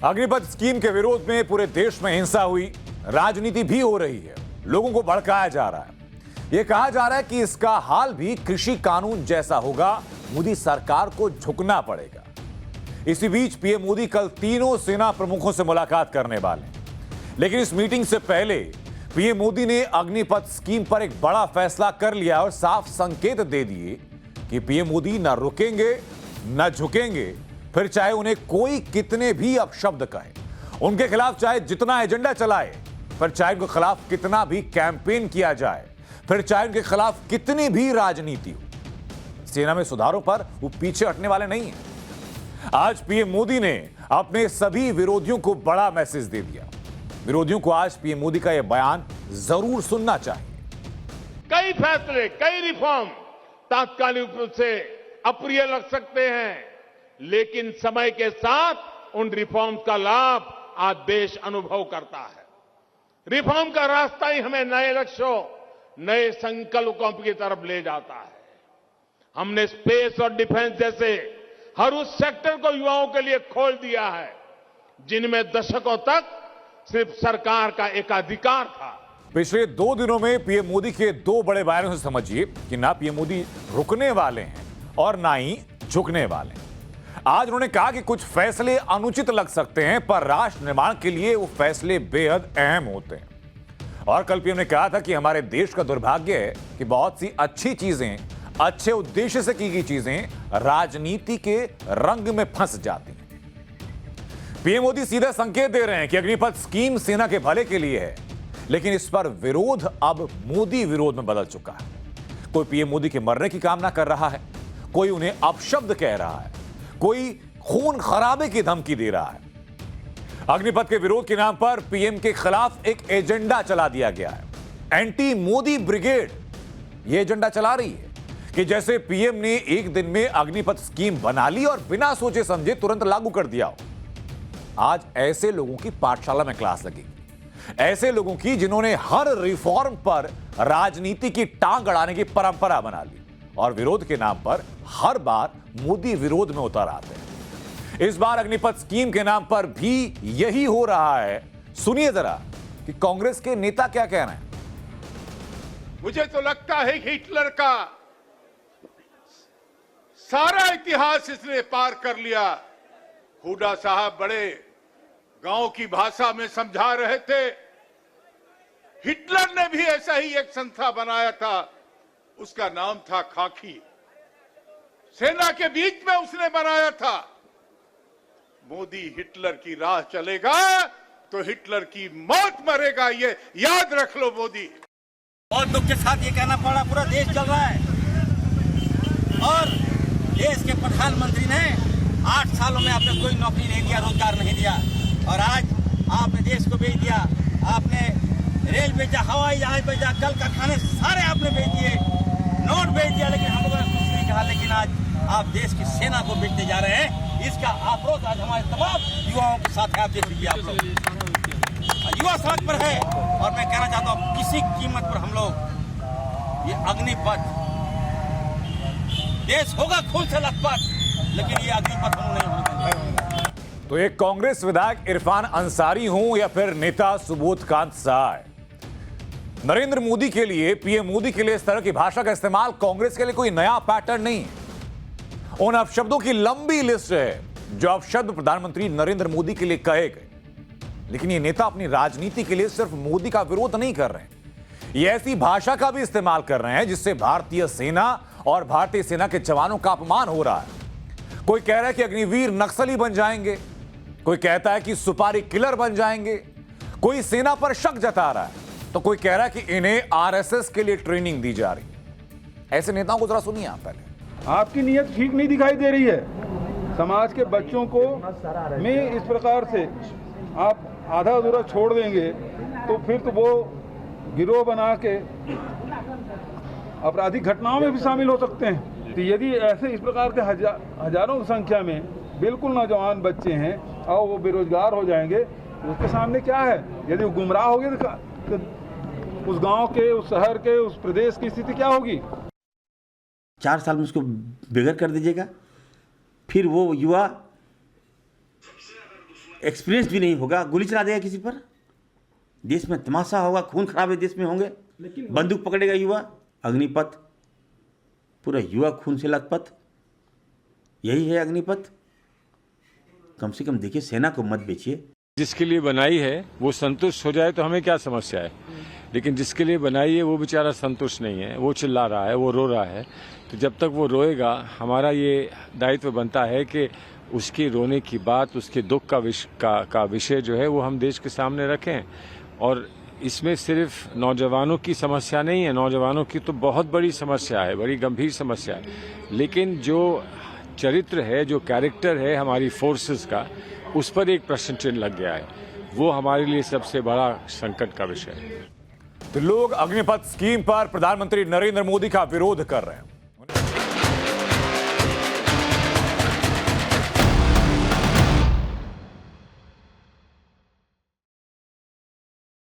Agnipath scheme के विरोध में पूरे देश में हिंसा हुई, राजनीति भी हो रही है, लोगों को भड़काया जा रहा है। यह कहा जा रहा है कि इसका हाल भी कृषि कानून जैसा होगा, मोदी सरकार को झुकना पड़ेगा। इसी बीच पीएम मोदी कल तीनों सेना प्रमुखों से मुलाकात करने वाले हैं, लेकिन इस मीटिंग से पहले पीएम मोदी ने अग्निपथ स्कीम पर एक बड़ा फैसला कर लिया और साफ संकेत दे दिए कि पीएम मोदी न रुकेंगे न झुकेंगे, फिर चाहे उन्हें कोई कितने भी अपशब्द कहे, उनके खिलाफ चाहे जितना एजेंडा चलाए, फिर चाहे उनके खिलाफ कितना भी कैंपेन किया जाए, फिर चाहे उनके खिलाफ कितनी भी राजनीति हो, सेना में सुधारों पर वो पीछे हटने वाले नहीं हैं। आज पीएम मोदी ने अपने सभी विरोधियों को बड़ा मैसेज दे दिया। विरोधियों को आज पीएम मोदी का यह बयान जरूर सुनना चाहिए। कई फैसले, कई रिफॉर्म तात्कालिक रूप से अप्रिय लग सकते हैं, लेकिन समय के साथ उन रिफॉर्म का लाभ आज देश अनुभव करता है। रिफॉर्म का रास्ता ही हमें नए लक्ष्यों, नए संकल्पों की तरफ ले जाता है। हमने स्पेस और डिफेंस जैसे हर उस सेक्टर को युवाओं के लिए खोल दिया है जिनमें दशकों तक सिर्फ सरकार का एकाधिकार था। पिछले 2 दिनों में पीएम मोदी के 2 बड़े बयानों से समझिए कि ना पीएम मोदी रुकने वाले हैं और ना ही झुकने वाले हैं। आज उन्होंने कहा कि कुछ फैसले अनुचित लग सकते हैं, पर राष्ट्र निर्माण के लिए वो फैसले बेहद अहम होते हैं। और कल पीएम ने कहा था कि हमारे देश का दुर्भाग्य है कि बहुत सी अच्छी चीजें, अच्छे उद्देश्य से की गई चीजें राजनीति के रंग में फंस जाती हैं। पीएम मोदी सीधे संकेत दे रहे हैं कि अग्निपथ स्कीम सेना के भले के लिए है, लेकिन इस पर विरोध अब मोदी विरोध में बदल चुका है। कोई पीएम मोदी के मरने की कामना कर रहा है, कोई उन्हें अपशब्द कह रहा है, कोई खून खराबे की धमकी दे रहा है। अग्निपथ के विरोध के नाम पर पीएम के खिलाफ एक एजेंडा चला दिया गया है। एंटी मोदी ब्रिगेड यह एजेंडा चला रही है कि जैसे पीएम ने एक दिन में अग्निपथ स्कीम बना ली और बिना सोचे समझे तुरंत लागू कर दिया हो। आज ऐसे लोगों की पाठशाला में क्लास लगेगी, ऐसे लोगों की जिन्होंने हर रिफॉर्म पर राजनीति की टांग अड़ाने की परंपरा बना ली और विरोध के नाम पर हर बार मोदी विरोध में उतर आते हैं। इस बार अग्निपथ स्कीम के नाम पर भी यही हो रहा है। सुनिए जरा कि कांग्रेस के नेता क्या कह रहे हैं। मुझे तो लगता है हिटलर का सारा इतिहास इसने पार कर लिया। हुडा साहब बड़े गांव की भाषा में समझा रहे थे। हिटलर ने भी ऐसा ही एक संस्था बनाया था, उसका नाम था खाकी। सेना के बीच में उसने बनाया था। मोदी हिटलर की राह चलेगा तो हिटलर की मौत मरेगा, ये याद रख लो मोदी। बहुत दुख के साथ ये कहना पड़ा, पूरा देश जल रहा है और देश के प्रधानमंत्री ने 8 सालों में आपने कोई नौकरी नहीं दिया, रोजगार नहीं दिया, और आज आपने देश को बेच दिया। आपने रेल बेचा, हवाई जहाज बेचा, कल कारखाने सारे आपने बेच दिए, नोट बेच दिया, लेकिन हम लोगों ने कुछ नहीं कहा। लेकिन आज आप देश की सेना को बेचते जा रहे हैं। इसका आक्रोश आज हमारे तमाम युवाओं के साथ है। आप देख लीजिए, आप लोग युवा सड़क पर है और मैं कहना चाहता हूँ किसी कीमत पर हम लोग ये अग्निपथ, देश होगा खून से लथपथ, लेकिन ये अग्निपथ हम नहीं होगा। तो एक कांग्रेस विधायक इरफान अंसारी हो या फिर नेता सुबोध कांत सहाय, नरेंद्र मोदी के लिए, पीएम मोदी के लिए इस तरह की भाषा का इस्तेमाल कांग्रेस के लिए कोई नया पैटर्न नहीं है। उन अपशब्दों की लंबी लिस्ट है जो अपशब्द प्रधानमंत्री नरेंद्र मोदी के लिए कहे गए, लेकिन ये नेता अपनी राजनीति के लिए सिर्फ मोदी का विरोध नहीं कर रहे हैं, ये ऐसी भाषा का भी इस्तेमाल कर रहे हैं जिससे भारतीय सेना और भारतीय सेना के जवानों का अपमान हो रहा है। कोई कह रहा है कि अग्निवीर नक्सली बन जाएंगे, कोई कहता है कि सुपारी किलर बन जाएंगे, कोई सेना पर शक जता रहा है, तो कोई कह रहा है कि इन्हें आरएसएस के लिए ट्रेनिंग दी जा रही है। ऐसे नेताओं को जरा सुनिए आप पहले। आपकी नीयत ठीक नहीं दिखाई दे रही है। समाज के बच्चों को में इस प्रकार से आप आधा अधूरा छोड़ देंगे तो फिर तो वो गिरोह बना के आपराधिक घटनाओं में भी शामिल हो सकते हैं। तो यदि ऐसे इस प्रकार के हजारों की संख्या में बिल्कुल नौजवान बच्चे हैं और वो बेरोजगार हो जाएंगे, उसके सामने क्या है? यदि वो गुमराह हो गए तो उस गांव के, उस शहर के, उस प्रदेश की स्थिति क्या होगी? 4 साल में उसको बेघर कर दीजिएगा, फिर वो युवा एक्सपीरियंस भी नहीं होगा, गोली चला देगा किसी पर। देश में तमाशा होगा, खून खराबे देश में होंगे। बंदूक पकड़ेगा युवा, अग्निपथ, पूरा युवा खून से लथपथ। यही है अग्निपथ। कम से कम देखिए, सेना को मत बेचिए। जिसके लिए बनाई है वो संतुष्ट हो जाए तो हमें क्या समस्या है, लेकिन जिसके लिए बनाई है वो बेचारा संतुष्ट नहीं है, वो चिल्ला रहा है, वो रो रहा है। तो जब तक वो रोएगा, हमारा ये दायित्व बनता है कि उसके रोने की बात, उसके दुख का विषय जो है वो हम देश के सामने रखें। और इसमें सिर्फ नौजवानों की समस्या नहीं है, नौजवानों की तो बहुत बड़ी समस्या है, बड़ी गंभीर समस्या है। लेकिन जो चरित्र है, जो कैरेक्टर है हमारी फोर्सेस का, उस पर एक प्रश्न चिन्ह लग गया है। वो हमारे लिए सबसे बड़ा संकट का विषय है। तो लोग अग्निपथ स्कीम पर प्रधानमंत्री नरेंद्र मोदी का विरोध कर रहे हैं।